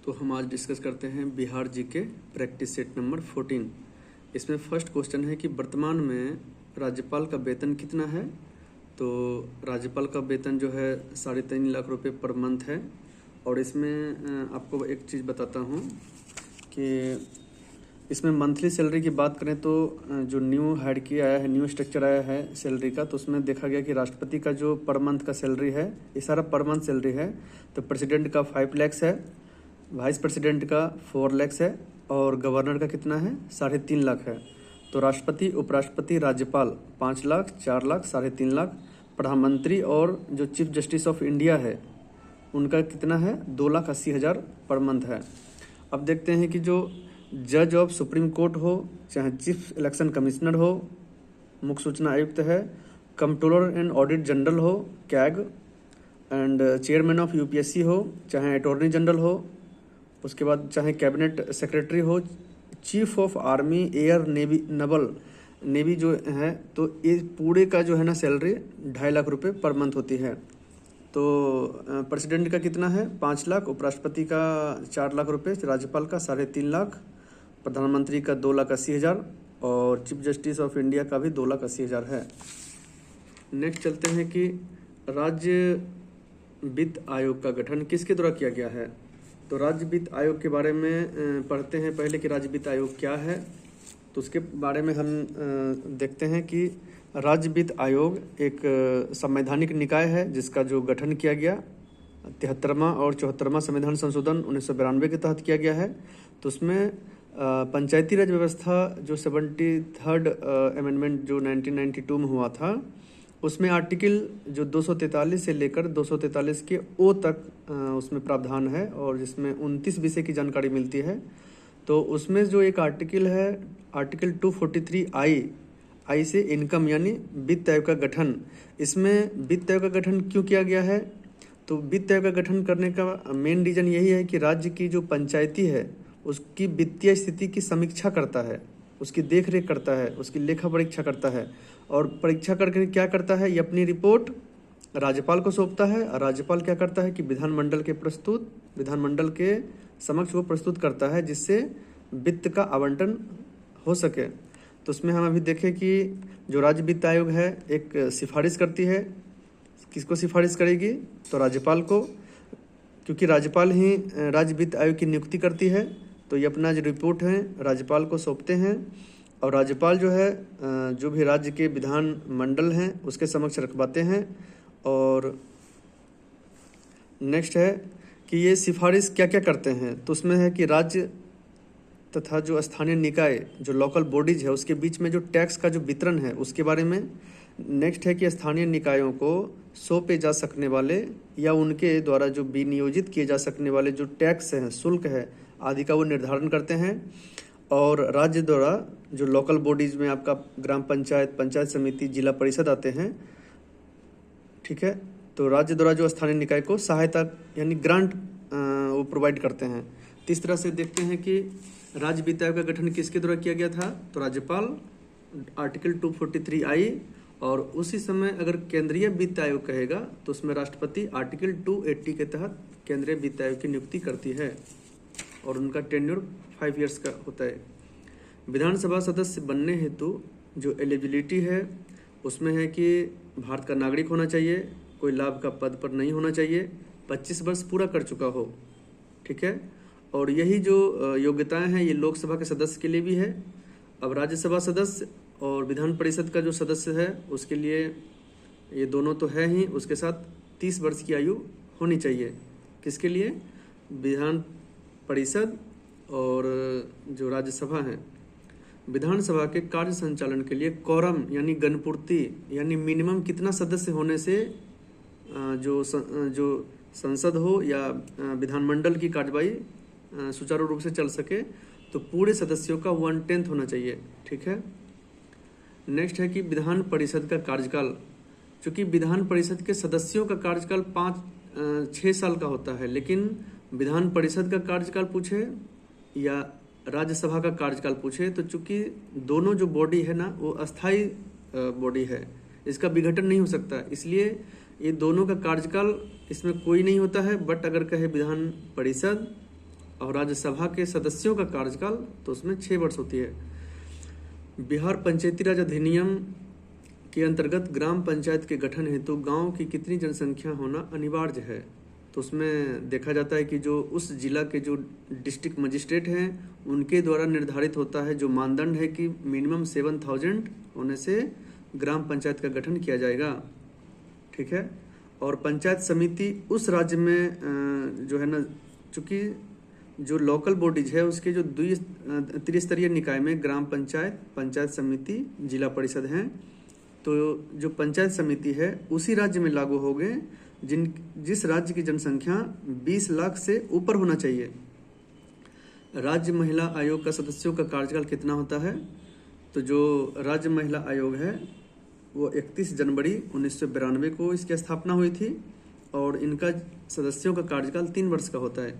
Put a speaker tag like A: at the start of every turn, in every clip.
A: तो हम आज डिस्कस करते हैं Bihar GK practice set number 14। इसमें फर्स्ट क्वेश्चन है कि वर्तमान में राज्यपाल का वेतन कितना है। तो राज्यपाल का वेतन जो है 3.5 लाख रुपए पर मंथ है। और इसमें आपको एक चीज़ बताता हूँ कि इसमें मंथली सैलरी की बात करें तो जो न्यू हायरार्की आया है, न्यू स्ट्रक्चर आया है सैलरी का, तो उसमें देखा गया कि राष्ट्रपति का जो पर मंथ का सैलरी है ये सारा पर मंथ सैलरी है। तो प्रेसिडेंट का 5 लाख है, वाइस प्रेसिडेंट का 4 लाख है और गवर्नर का कितना है 3.5 लाख है। तो राष्ट्रपति, उपराष्ट्रपति, राज्यपाल 5 लाख, 4 लाख, 3.5 लाख। प्रधानमंत्री और जो चीफ जस्टिस ऑफ इंडिया है उनका कितना है 2,80,000 पर मंथ है। अब देखते हैं कि जो जज ऑफ सुप्रीम कोर्ट हो, चाहे चीफ इलेक्शन कमिश्नर हो, मुख्य सूचना आयुक्त है, कंट्रोलर एंड ऑडिट जनरल हो CAG, and chairman of UPSC हो, चाहे अटॉर्नी जनरल हो, उसके बाद चाहे कैबिनेट सेक्रेटरी हो, chief of army, air, navy, Naval navy जो है, तो ये पूरे का जो है ना सैलरी 2.5 लाख रुपए पर मंथ होती है। तो प्रेसिडेंट का कितना है 5 लाख, उपराष्ट्रपति का 4 लाख रुपए, राज्यपाल का 3.5 लाख, प्रधानमंत्री का 2,80,000 और चीफ जस्टिस ऑफ इंडिया का भी 2,80,000 है। नेक्स्ट चलते हैं कि राज्य वित्त आयोग का गठन किसके द्वारा किया गया है। तो राज्य वित्त आयोग के बारे में पढ़ते हैं पहले कि राज्य वित्त आयोग क्या है। तो उसके बारे में हम देखते हैं कि राज्य वित्त आयोग एक संवैधानिक निकाय है जिसका जो गठन किया गया 73वां और 74वां संविधान संशोधन 1992 के तहत किया गया है। तो उसमें पंचायती राज व्यवस्था जो 73rd अमेंडमेंट जो 1992 में हुआ था, उसमें आर्टिकल जो 243 से लेकर 243 के ओ तक उसमें प्रावधान है और जिसमें 29 विषय की जानकारी मिलती है। तो उसमें जो एक आर्टिकल है आर्टिकल 243 आई से इनकम यानी वित्त आयोग का गठन। इसमें वित्त आयोग का गठन क्यों किया गया है, तो वित्त आयोग का गठन करने का मेन रीजन यही है कि राज्य की जो पंचायती है उसकी वित्तीय स्थिति की समीक्षा करता है, उसकी देख रेख करता है, उसकी लेखा परीक्षा करता है और परीक्षा करके क्या करता है, ये अपनी रिपोर्ट राज्यपाल को सौंपता है और राज्यपाल क्या करता है कि विधानमंडल के समक्ष वो प्रस्तुत करता है जिससे वित्त का आवंटन हो सके। तो उसमें हम अभी देखें कि जो राज्य वित्त आयोग है एक सिफारिश करती है। किसको सिफारिश करेगी, तो राज्यपाल को, क्योंकि राज्यपाल ही राज्य वित्त आयोग की नियुक्ति करती है। तो ये अपना जो रिपोर्ट है राज्यपाल को सौंपते हैं और राज्यपाल जो है जो भी राज्य के विधान मंडल हैं उसके समक्ष रखवाते हैं। और नेक्स्ट है कि ये सिफारिश क्या क्या करते हैं, तो उसमें है कि राज्य तथा जो स्थानीय निकाय जो लोकल बॉडीज है उसके बीच में जो टैक्स का जो वितरण है उसके बारे में। नेक्स्ट है कि स्थानीय निकायों को सौंपे जा सकने वाले या उनके द्वारा जो विनियोजित किए जा सकने वाले जो टैक्स हैं, शुल्क है आदि का वो निर्धारण करते हैं। और राज्य द्वारा जो लोकल बॉडीज में आपका ग्राम पंचायत, पंचायत समिति, जिला परिषद आते हैं, ठीक है, तो राज्य द्वारा जो स्थानीय निकाय को सहायता यानी ग्रांट वो प्रोवाइड करते हैं। तो इस तरह से देखते हैं कि राज्य वित्त आयोग का गठन किसके द्वारा किया गया था, तो राज्यपाल आर्टिकल 243 और उसी समय अगर केंद्रीय वित्त आयोग कहेगा तो उसमें राष्ट्रपति आर्टिकल 280 के तहत केंद्रीय वित्त आयोग की नियुक्ति करती है और उनका टेन्योर 5 ईयर्स का होता है। विधानसभा सदस्य बनने हेतु जो एलिजिबिलिटी है उसमें है कि भारत का नागरिक होना चाहिए, कोई लाभ का पद पर नहीं होना चाहिए, 25 वर्ष पूरा कर चुका हो, ठीक है। और यही जो योग्यताएं हैं ये लोकसभा के सदस्य के लिए भी है। अब राज्यसभा सदस्य और विधान परिषद का जो सदस्य है उसके लिए ये दोनों तो है ही, उसके साथ 30 वर्ष की आयु होनी चाहिए। किसके लिए, विधान परिषद और जो राज्यसभा है। विधानसभा के कार्य संचालन के लिए कोरम यानी गणपूर्ति यानी मिनिमम कितना सदस्य होने से जो संसद हो या विधानमंडल की कार्यवाही सुचारू रूप से चल सके, तो पूरे सदस्यों का 1/10 होना चाहिए, ठीक है। नेक्स्ट है कि विधान परिषद का कार्यकाल, चूँकि विधान परिषद के सदस्यों का कार्यकाल 6 साल का होता है, लेकिन विधान परिषद का कार्यकाल पूछे या राज्यसभा का कार्यकाल पूछे तो चूँकि दोनों जो बॉडी है ना वो अस्थाई बॉडी है, इसका विघटन नहीं हो सकता, इसलिए ये दोनों का कार्यकाल इसमें कोई नहीं होता है। बट अगर कहे विधान परिषद और राज्यसभा के सदस्यों का कार्यकाल तो उसमें 6 वर्ष होती है। बिहार पंचायती राज अधिनियम के अंतर्गत ग्राम पंचायत के गठन हेतु गांव की कितनी जनसंख्या होना अनिवार्य है? तो उसमें देखा जाता है कि जो उस जिला के जो डिस्ट्रिक्ट मजिस्ट्रेट हैं उनके द्वारा निर्धारित होता है, जो मानदंड है कि मिनिमम 7000 होने से ग्राम पंचायत का गठन किया जाएगा। ठीक है। और पंचायत समिति उस राज्य में जो है ना, चूँकि जो लोकल बॉडीज है उसके जो त्रिस्तरीय निकाय में ग्राम पंचायत, पंचायत समिति, जिला परिषद हैं, तो जो पंचायत समिति है उसी राज्य में लागू हो गए जिस राज्य की जनसंख्या 20 लाख से ऊपर होना चाहिए। राज्य महिला आयोग का सदस्यों का कार्यकाल कितना होता है? तो जो राज्य महिला आयोग है वो 31 जनवरी 1992 को इसकी स्थापना हुई थी और इनका सदस्यों का कार्यकाल 3 वर्ष का होता है।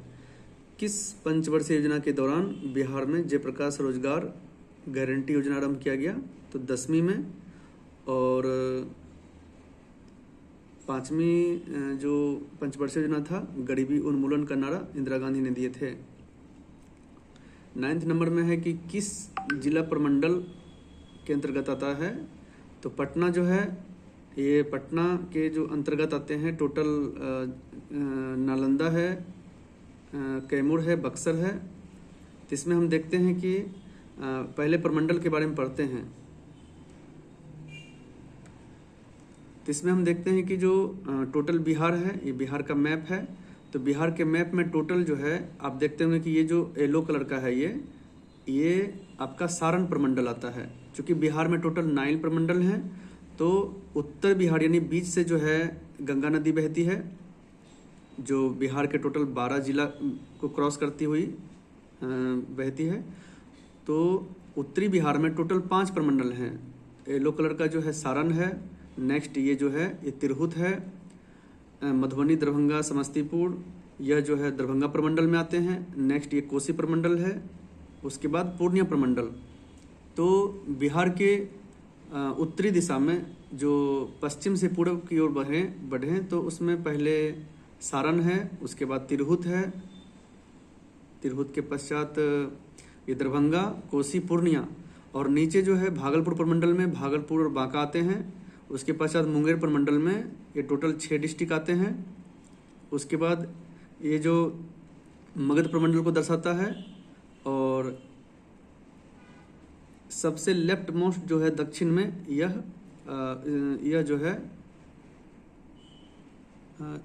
A: किस पंचवर्षीय योजना के दौरान बिहार में जयप्रकाश रोजगार गारंटी योजना आरंभ किया गया? तो 10वीं में। और 5वीं जो पंचवर्षीय योजना था, गरीबी उन्मूलन का नारा इंदिरा गांधी ने दिए थे। 9th नंबर में है कि किस जिला प्रमंडल के अंतर्गत आता है? तो पटना जो है, ये पटना के जो अंतर्गत आते हैं टोटल नालंदा है, कैमूर है, बक्सर है। तो इसमें हम देखते हैं कि पहले प्रमंडल के बारे में पढ़ते हैं। तो इसमें हम देखते हैं कि जो टोटल बिहार है, ये बिहार का मैप है। तो बिहार के मैप में टोटल जो है आप देखते होंगे कि ये जो येलो कलर का है ये आपका सारण प्रमंडल आता है। चूँकि बिहार में टोटल 9 प्रमंडल हैं, तो उत्तर बिहार यानी बीच से जो है गंगा नदी बहती है, जो बिहार के टोटल 12 जिला को क्रॉस करती हुई बहती है। तो उत्तरी बिहार में टोटल 5 प्रमंडल हैं। येलो कलर का जो है सारण है, नेक्स्ट ये जो है ये तिरहुत है, मधुबनी, दरभंगा, समस्तीपुर, यह जो है दरभंगा प्रमंडल में आते हैं। नेक्स्ट ये कोसी प्रमंडल है, उसके बाद पूर्णिया प्रमंडल। तो बिहार के उत्तरी दिशा में जो पश्चिम से पूर्व की ओर बढ़ें तो उसमें पहले सारण है, उसके बाद तिरहुत है, तिरहुत के पश्चात ये दरभंगा, कोसी, पूर्णिया, और नीचे जो है भागलपुर प्रमंडल में भागलपुर और बांका आते हैं। उसके पश्चात मुंगेर प्रमंडल में ये टोटल 6 डिस्ट्रिक्ट आते हैं। उसके बाद ये जो मगध प्रमंडल को दर्शाता है, और सबसे लेफ्ट मोस्ट जो है दक्षिण में यह जो है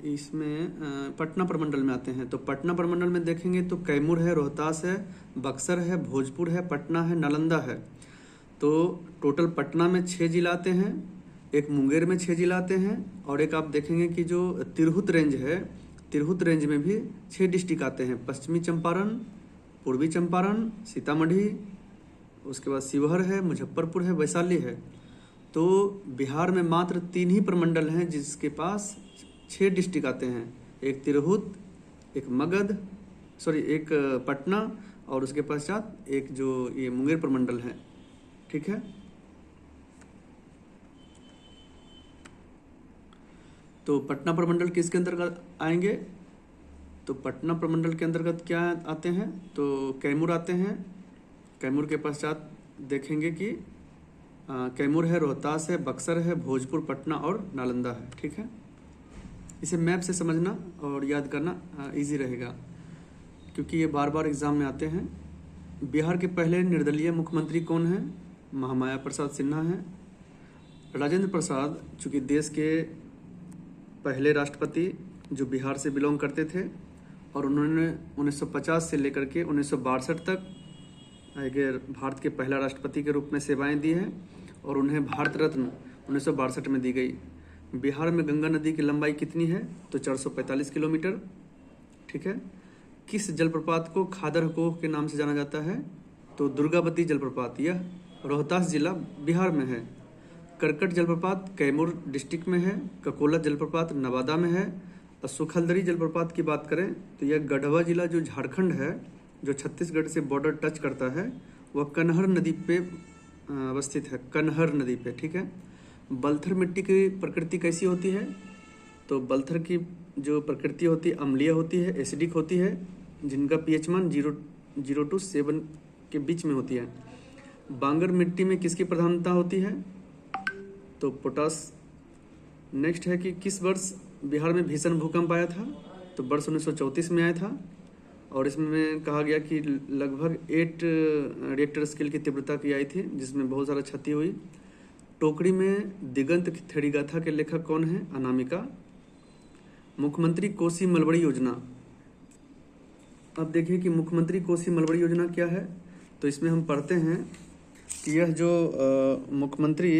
A: इसमें पटना प्रमंडल में आते हैं। तो पटना प्रमंडल में देखेंगे तो कैमूर है, रोहतास है, बक्सर है, भोजपुर है, पटना है, नालंदा है। तो टोटल पटना में 6 जिला आते हैं, एक मुंगेर में 6 जिला आते हैं, और एक आप देखेंगे कि जो तिरहुत रेंज है, तिरहुत रेंज में भी 6 डिस्ट्रिक्ट आते हैं। पश्चिमी चंपारण, पूर्वी चंपारण, सीतामढ़ी, उसके बाद शिवहर है, मुजफ्फरपुर है, वैशाली है। तो बिहार में मात्र 3 ही प्रमंडल हैं जिसके पास 6 डिस्ट्रिक्ट आते हैं। एक तिरहुत, एक मगध, एक पटना, और उसके पश्चात एक जो ये मुंगेर प्रमंडल है। ठीक है। तो पटना प्रमंडल किसके अंतर्गत आएंगे? तो पटना प्रमंडल के अंतर्गत क्या आते हैं? तो कैमूर आते हैं। कैमूर के पश्चात देखेंगे कि कैमूर है, रोहतास है, बक्सर है, भोजपुर, पटना और नालंदा है। ठीक है। इसे मैप से समझना और याद करना इजी रहेगा, क्योंकि ये बार बार एग्जाम में आते हैं। बिहार के पहले निर्दलीय मुख्यमंत्री कौन है? महामाया प्रसाद सिन्हा है। राजेंद्र प्रसाद चूँकि देश के पहले राष्ट्रपति जो बिहार से बिलोंग करते थे, और उन्होंने 1950 से लेकर के 1962 तक भारत के पहला राष्ट्रपति के रूप में सेवाएं दी हैं, और उन्हें भारत रत्न 1962 में दी गई। बिहार में गंगा नदी की लंबाई कितनी है? तो 445 किलोमीटर। ठीक है। किस जलप्रपात को खादर कोह के नाम से जाना जाता है? तो दुर्गावती जलप्रपात, यह रोहतास जिला बिहार में है। करकट जलप्रपात कैमूर डिस्ट्रिक्ट में है। ककोला जलप्रपात नवादा में है। और सुखलदरी जलप्रपात की बात करें तो यह गढ़वा जिला जो झारखंड है, जो छत्तीसगढ़ से बॉर्डर टच करता है, वह कन्हर नदी पे अवस्थित है, कन्हर नदी पे। ठीक है। बलथर मिट्टी की प्रकृति कैसी होती है? तो बलथर की जो प्रकृति होती है अम्लीय होती है, एसिडिक होती है। जिनका pH मान 0 to 7 के बीच में होती है। बांगर मिट्टी में किसकी प्रधानता होती है? तो पोटास। नेक्स्ट है कि किस वर्ष बिहार में भीषण भूकंप आया था? तो वर्ष 1934 में आया था और इसमें कहा गया कि लगभग 8 रिएक्टर स्केल की तीव्रता की आई थी, जिसमें बहुत सारा क्षति हुई। टोकरी में दिगंत थेड़ी गाथा के लेखक कौन है? अनामिका। मुख्यमंत्री कोसी मलबड़ी योजना, अब देखिए कि मुख्यमंत्री कोसी मलबड़ी योजना क्या है। तो इसमें हम पढ़ते हैं कि यह जो मुख्यमंत्री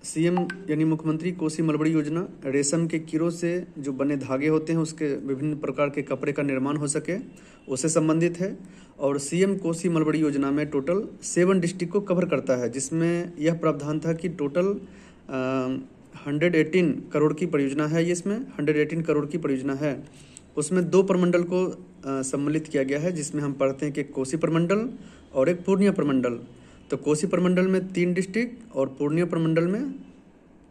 A: सीएम यानी मुख्यमंत्री कोसी मलबड़ी योजना रेशम के कीड़ों से जो बने धागे होते हैं उसके विभिन्न प्रकार के कपड़े का निर्माण हो सके उससे संबंधित है। और सीएम कोसी मलबड़ी योजना में टोटल 7 डिस्ट्रिक्ट को कवर करता है, जिसमें यह प्रावधान था कि टोटल 118 करोड़ की परियोजना है। ये इसमें 118 करोड़ की परियोजना है। उसमें 2 प्रमंडल को सम्मिलित किया गया है, जिसमें हम पढ़ते हैं कि कोसी प्रमंडल और एक पूर्णिया प्रमंडल। तो कोसी प्रमंडल में 3 डिस्ट्रिक्ट और पूर्णिया प्रमंडल में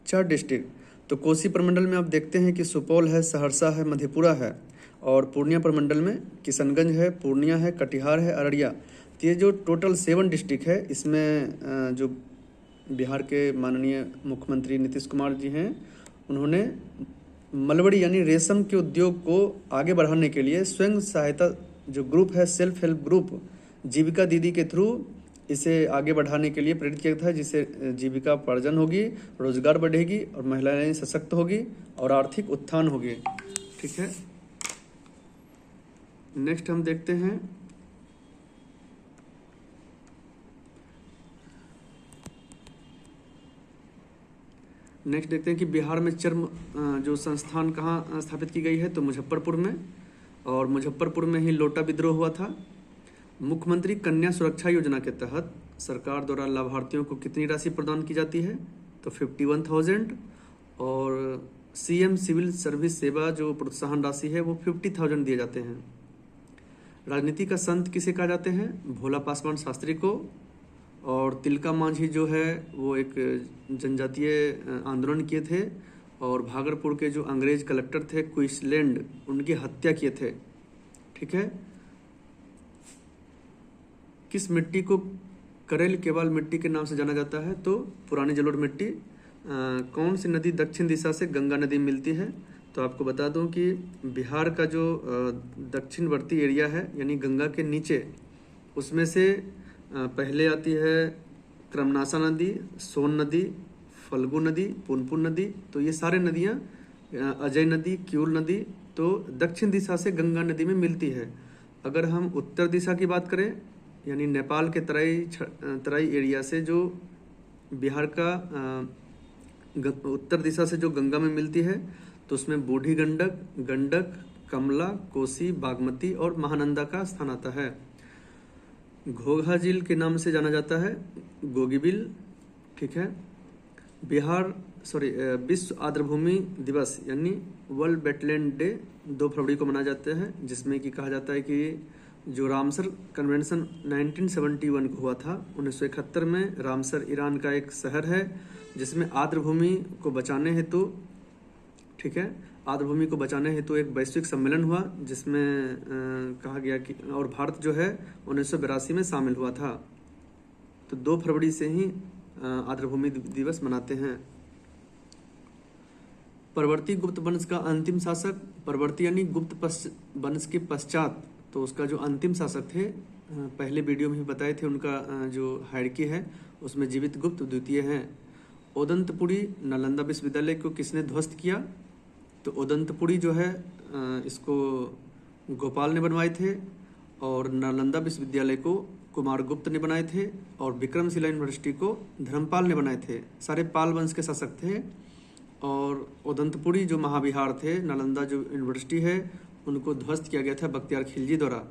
A: 4 डिस्ट्रिक्ट। तो कोसी प्रमंडल में आप देखते हैं कि सुपौल है, सहरसा है, मधेपुरा है, और पूर्णिया प्रमंडल में किशनगंज है, पूर्णिया है, कटिहार है, अररिया। तो ये जो टोटल 7 डिस्ट्रिक्ट है, इसमें जो बिहार के माननीय मुख्यमंत्री नीतीश कुमार जी हैं, उन्होंने मलबड़ी यानी रेशम के उद्योग को आगे बढ़ाने के लिए स्वयं सहायता जो ग्रुप है, सेल्फ हेल्प ग्रुप जीविका दीदी के थ्रू इसे आगे बढ़ाने के लिए प्रेरित किया था, जिससे जीविका उपार्जन होगी, रोजगार बढ़ेगी और महिलाएं सशक्त होगी और आर्थिक उत्थान होगी। ठीक है, नेक्स्ट हम देखते हैं कि बिहार में चर्म जो संस्थान कहाँ स्थापित की गई है? तो मुजफ्फरपुर में, और मुजफ्फरपुर में ही लोटा विद्रोह हुआ था। मुख्यमंत्री कन्या सुरक्षा योजना के तहत सरकार द्वारा लाभार्थियों को कितनी राशि प्रदान की जाती है? तो 51,000। और सीएम सिविल सर्विस सेवा जो प्रोत्साहन राशि है वो 50,000 दिए जाते हैं। राजनीति का संत किसे कहा जाते हैं? भोला पासवान शास्त्री को। और तिलका मांझी जो है वो एक जनजातीय आंदोलन किए थे और भागलपुर के जो अंग्रेज कलेक्टर थे क्विंसलैंड, उनकी हत्या किए थे। ठीक है, किस मिट्टी को करेल केवाल मिट्टी के नाम से जाना जाता है? तो पुरानी जलोढ़ मिट्टी। कौन सी नदी दक्षिण दिशा से गंगा नदी मिलती है? तो आपको बता दूं कि बिहार का जो दक्षिणवर्ती एरिया है यानी गंगा के नीचे, उसमें से पहले आती है क्रमनासा नदी, सोन नदी, फल्गु नदी, पुनपुन नदी। तो ये सारे नदियाँ, अजय नदी, क्यूल नदी, तो दक्षिण दिशा से गंगा नदी में मिलती है। अगर हम उत्तर दिशा की बात करें यानी नेपाल के तराई एरिया से जो बिहार का उत्तर दिशा से जो गंगा में मिलती है, तो उसमें बूढ़ी गंडक, गंडक, कमला, कोसी, बागमती और महानंदा का स्थान आता है। घोघा झील के नाम से जाना जाता है गोगीबिल। ठीक है, विश्व आर्द्रभूमि दिवस यानी वर्ल्ड वेटलैंड डे 2 फरवरी को मनाया जाता है, जिसमें कि कहा जाता है कि जो रामसर कन्वेंशन 1971 को हुआ था, 1971 में रामसर ईरान का एक शहर है जिसमें आर्द्रभूमि को बचाने हेतु, ठीक है, आर्द्रभूमि को बचाने हेतु एक वैश्विक सम्मेलन हुआ, जिसमें कहा गया कि और भारत जो है 1982 में शामिल हुआ था। तो 2 फरवरी से ही आर्द्रभूमि दिवस मनाते हैं। परवर्ती गुप्त वंश का अंतिम शासक, परवर्ती यानी गुप्त वंश के पश्चात, तो उसका जो अंतिम शासक थे, पहले वीडियो में ही बताए थे उनका जो हायरार्की है उसमें जीवित गुप्त द्वितीय हैं। ओदंतपुरी नालंदा विश्वविद्यालय को किसने ध्वस्त किया? तो ओदंतपुरी जो है इसको गोपाल ने बनवाए थे, और नालंदा विश्वविद्यालय को कुमारगुप्त ने बनाए थे, और विक्रमशिला यूनिवर्सिटी को धर्मपाल ने बनाए थे। सारे पाल वंश के शासक थे। और ओदंतपुरी जो महाविहार थे, नालंदा जो यूनिवर्सिटी है, उनको ध्वस्त किया गया था बख्तियार खिलजी द्वारा।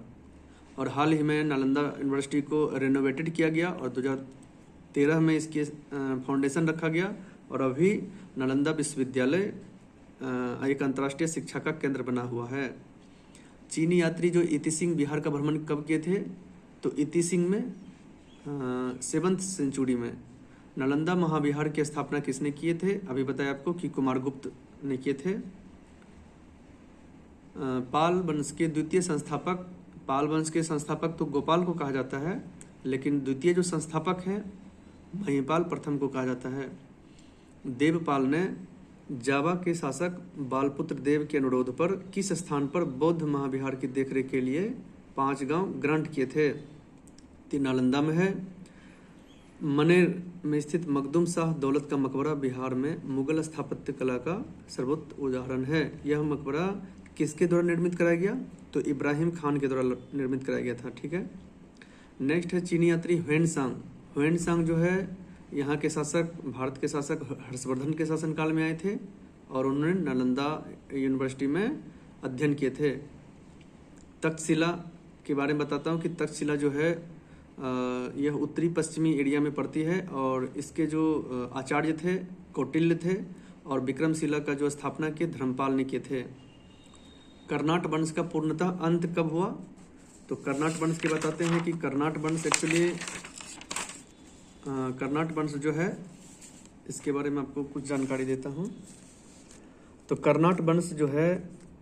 A: और हाल ही में नालंदा यूनिवर्सिटी को रेनोवेटेड किया गया और 2013 में इसके फाउंडेशन रखा गया, और अभी नालंदा विश्वविद्यालय एक अंतर्राष्ट्रीय शिक्षा का केंद्र बना हुआ है। चीनी यात्री जो इति सिंह बिहार का भ्रमण कब किए थे? तो इति सिंह में 7वीं सेंचुरी में। नालंदा महाविहार की स्थापना किसने किए थे? अभी बताया आपको कि कुमारगुप्त ने किए थे। पाल वंश के द्वितीय संस्थापक पाल वंश के संस्थापक तो गोपाल को कहा जाता है, लेकिन द्वितीय जो संस्थापक है महिपाल प्रथम को कहा जाता है। देवपाल ने जावा के शासक बालपुत्र देव के अनुरोध पर किस स्थान पर बौद्ध महाविहार की देखरेख के लिए 5 गांव ग्रांट किए थे? नालंदा में है। मनेर में स्थित मखदूम शाह दौलत का मकबरा बिहार में मुगल स्थापत्य कला का सर्वोत्तम उदाहरण है। यह मकबरा किसके द्वारा निर्मित कराया गया? तो इब्राहिम खान के द्वारा निर्मित कराया गया था। ठीक है। नेक्स्ट है चीनी यात्री ह्वेनसांग। ह्वेनसांग जो है यहाँ के शासक, भारत के शासक हर्षवर्धन के शासनकाल में आए थे और उन्होंने नालंदा यूनिवर्सिटी में अध्ययन किए थे। तक्षशिला के बारे में बताता हूँ कि तक्षशिला जो है यह उत्तरी पश्चिमी एरिया में पड़ती है और इसके जो आचार्य थे कौटिल्य थे और विक्रमशिला का जो स्थापना किए धर्मपाल ने किए थे। कर्नाट वंश का पूर्णतः अंत कब हुआ? तो कर्नाट वंश के बताते हैं कि कर्नाट वंश एक्चुअली कर्नाट वंश जो है इसके बारे में आपको कुछ जानकारी देता हूँ। तो कर्नाट वंश जो है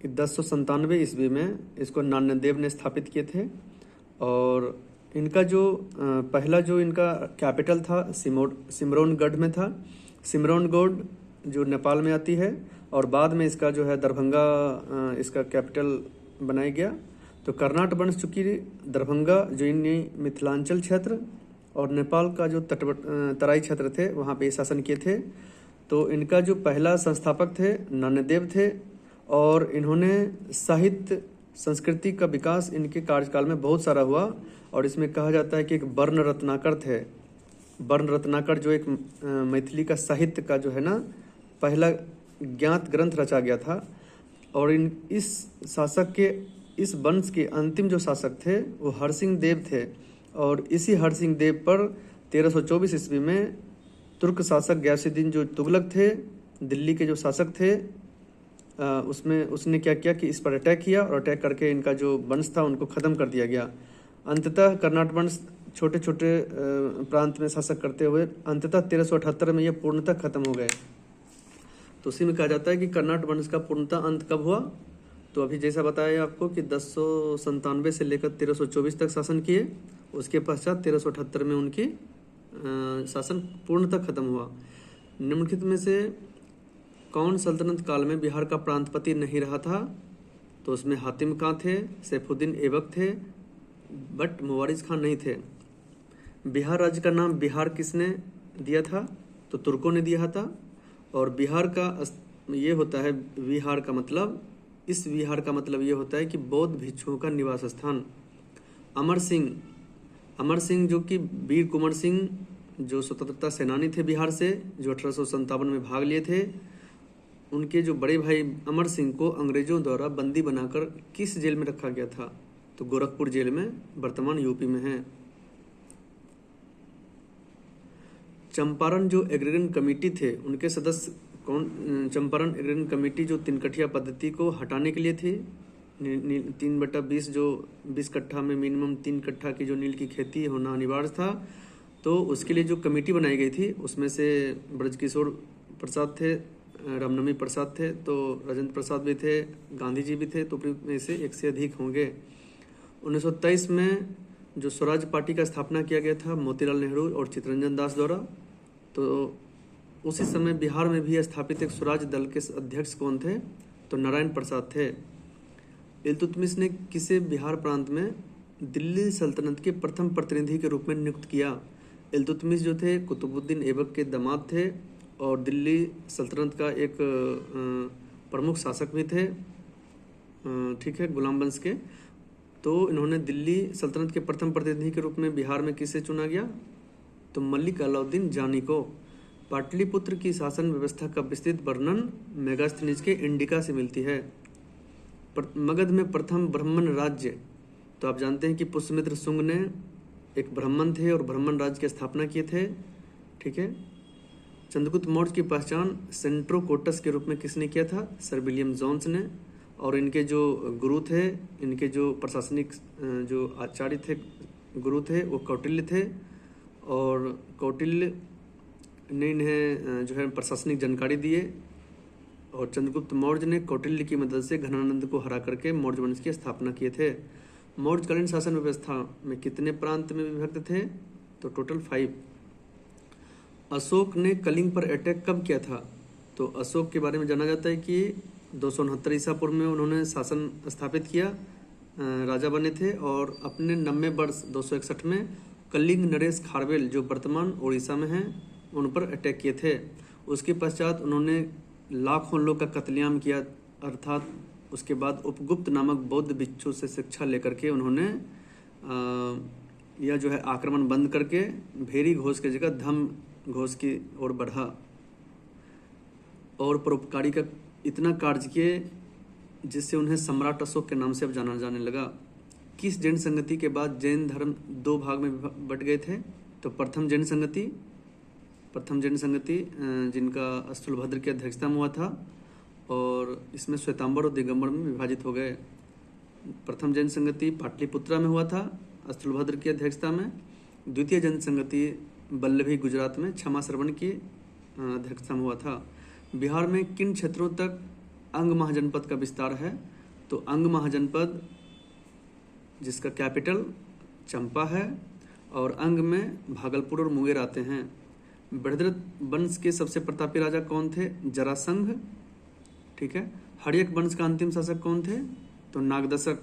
A: 1097 ईस्वी में इसको नान्यदेव ने स्थापित किए थे और इनका जो पहला जो इनका कैपिटल था सिमरौनगढ़ में था। सिमरौनगढ़ जो नेपाल में आती है और बाद में इसका जो है दरभंगा इसका कैपिटल बनाया गया। तो कर्नाट वंश चूँकि दरभंगा जो इन मिथिलांचल क्षेत्र और नेपाल का जो तराई क्षेत्र थे वहाँ पे शासन किए थे। तो इनका जो पहला संस्थापक थे नान्यदेव थे और इन्होंने साहित्य संस्कृति का विकास इनके कार्यकाल में बहुत सारा हुआ और इसमें कहा जाता है कि एक वर्ण रत्नाकर थे। वर्ण रत्नाकर जो एक मैथिली का साहित्य का जो है ना पहला ज्ञात ग्रंथ रचा गया था और इस शासक के इस वंश के अंतिम जो शासक थे वो हरसिंह देव थे और इसी हरसिंह देव पर 1324 ईस्वी में तुर्क शासक गयासुद्दीन जो तुगलक थे दिल्ली के जो शासक थे उसमें उसने क्या किया कि इस पर अटैक किया और अटैक करके इनका जो वंश था उनको ख़त्म कर दिया गया। अंततः कर्नाट वंश छोटे छोटे प्रांत में शासक करते हुए अंततः 1378 में ये पूर्णतः खत्म हो गए। तो उसी में कहा जाता है कि कर्नाट वंश का पूर्णतः अंत कब हुआ? तो अभी जैसा बताया आपको कि 1097 से लेकर 1324 तक शासन किए, उसके पश्चात 1378 में उनकी शासन पूर्णतः खत्म हुआ। निम्नलिखित में से कौन सल्तनत काल में बिहार का प्रांतपति नहीं रहा था? तो उसमें हातिम खां थे, सैफुद्दीन ऐबक थे, बट मुवारिज खान नहीं थे। बिहार राज्य का नाम बिहार किसने दिया था? तो तुर्कों ने दिया था। और बिहार का ये होता है विहार का मतलब, इस विहार का मतलब ये होता है कि बौद्ध भिक्षुओं का निवास स्थान। अमर सिंह जो कि वीर कुंवर सिंह जो स्वतंत्रता सेनानी थे बिहार से, जो 1857 में भाग लिए थे, उनके जो बड़े भाई अमर सिंह को अंग्रेजों द्वारा बंदी बनाकर किस जेल में रखा गया था? तो गोरखपुर जेल में, वर्तमान यूपी में है। चंपारण जो एग्रेरियन कमेटी थे उनके सदस्य कौन? चंपारण एग्रेरियन कमेटी जो 3 कठिया पद्धति को हटाने के लिए थी, 3/20 जो 20 कट्ठा में मिनिमम 3 कट्ठा की जो नील की खेती होना अनिवार्य था, तो उसके लिए जो कमेटी बनाई गई थी उसमें से ब्रजकिशोर प्रसाद थे, रामनवमी प्रसाद थे, तो राजेंद्र प्रसाद भी थे, गांधी जी भी थे, तो में से एक से अधिक होंगे। 1923 में जो स्वराज पार्टी का स्थापना किया गया था मोतीलाल नेहरू और चित्तरंजन दास द्वारा, तो उसी समय बिहार में भी स्थापित एक स्वराज दल के अध्यक्ष कौन थे? तो नारायण प्रसाद थे। इल्तुतमिश ने किसे बिहार प्रांत में दिल्ली सल्तनत के प्रथम प्रतिनिधि के रूप में नियुक्त किया? इल्तुतमिश जो थे कुतुबुद्दीन ऐबक के दामाद थे और दिल्ली सल्तनत का एक प्रमुख शासक भी थे, ठीक है, गुलाम वंश के। तो इन्होंने दिल्ली सल्तनत के प्रथम प्रतिनिधि के रूप में बिहार में किसे चुना गया? तो मलिक अलाउद्दीन जानी को। पाटलिपुत्र की शासन व्यवस्था का विस्तृत वर्णन मेगास्थनीज के इंडिका से मिलती है। मगध में प्रथम ब्राह्मण राज्य, तो आप जानते हैं कि पुष्यमित्र शुंग ने एक ब्राह्मण थे और ब्राह्मण राज्य की स्थापना किए थे, ठीक है। चंद्रगुप्त मौर्य की पहचान सेंट्रोकोटस के रूप में किसने किया था? सर विलियम जोन्स ने। और इनके जो गुरु थे, इनके जो प्रशासनिक जो आचार्य थे, गुरु थे, वो कौटिल्य थे और कौटिल्य ने इन्हें जो है प्रशासनिक जानकारी दिए और चंद्रगुप्त मौर्य ने कौटिल्य की मदद से घनानंद को हरा करके मौर्य वंश की स्थापना किए थे। मौर्यकालीन शासन व्यवस्था में कितने प्रांत में विभक्त थे? तो टोटल 5। अशोक ने कलिंग पर अटैक कब किया था? तो अशोक के बारे में जाना जाता है कि 269 ईसा पूर्व में उन्होंने शासन स्थापित किया, राजा बने थे, और अपने 90 वर्ष 261 में कलिंग नरेश खारवेल जो वर्तमान उड़ीसा में हैं उन पर अटैक किए थे। उसके पश्चात उन्होंने लाखों लोग का कत्लेआम किया, अर्थात उसके बाद उपगुप्त नामक बौद्ध भिक्षु से शिक्षा लेकर के उन्होंने यह जो है आक्रमण बंद करके भेरी घोष की जगह धम्म घोष की ओर बढ़ा और परोपकारी का इतना कार्य किए जिससे उन्हें सम्राट अशोक के नाम से अब जाना जाने लगा। किस जैन संगति के बाद जैन धर्म 2 भाग में बट गए थे? तो प्रथम जैन संगति जिनका स्थूलभद्र की अध्यक्षता में हुआ था, और इसमें श्वेतांबर और दिगंबर में विभाजित हो गए। प्रथम जैन संगति पाटलिपुत्रा में हुआ था स्थूलभद्र की अध्यक्षता में। द्वितीय जैन संगति वल्लभी गुजरात में क्षमा श्रवण की अध्यक्षता में हुआ था। बिहार में किन क्षेत्रों तक अंग महाजनपद का विस्तार है? तो अंग महाजनपद जिसका कैपिटल चंपा है, और अंग में भागलपुर और मुंगेर आते हैं। बृहद्रथ वंश के सबसे प्रतापी राजा कौन थे? जरासंघ। ठीक है। हर्यक वंश का अंतिम शासक कौन थे? तो नागदशक।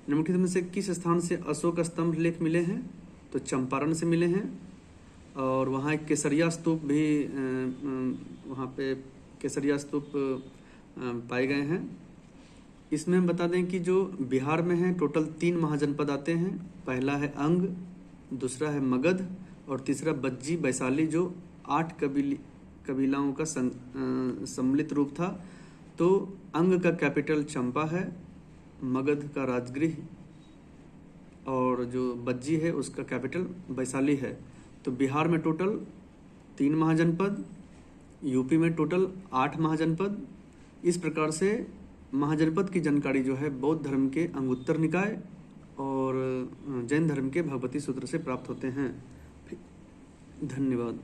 A: निम्नलिखित में से किस स्थान से अशोक स्तंभ लेख मिले हैं? तो चंपारण से मिले हैं, और वहाँ एक केसरिया स्तूप भी वहाँ पे केसरिया स्तूप पाए गए हैं। इसमें हम बता दें कि जो बिहार में है टोटल 3 महाजनपद आते हैं। पहला है अंग, दूसरा है मगध, और तीसरा बज्जी वैशाली जो 8 कबीलाओं का सम्मिलित रूप था। तो अंग का कैपिटल चंपा है, मगध का राजगृह, और जो बज्जी है उसका कैपिटल वैशाली है। तो बिहार में टोटल 3 महाजनपद, यूपी में टोटल 8 महाजनपद। इस प्रकार से महाजनपद की जानकारी जो है बौद्ध धर्म के अंगुत्तर निकाय और जैन धर्म के भगवती सूत्र से प्राप्त होते हैं। धन्यवाद।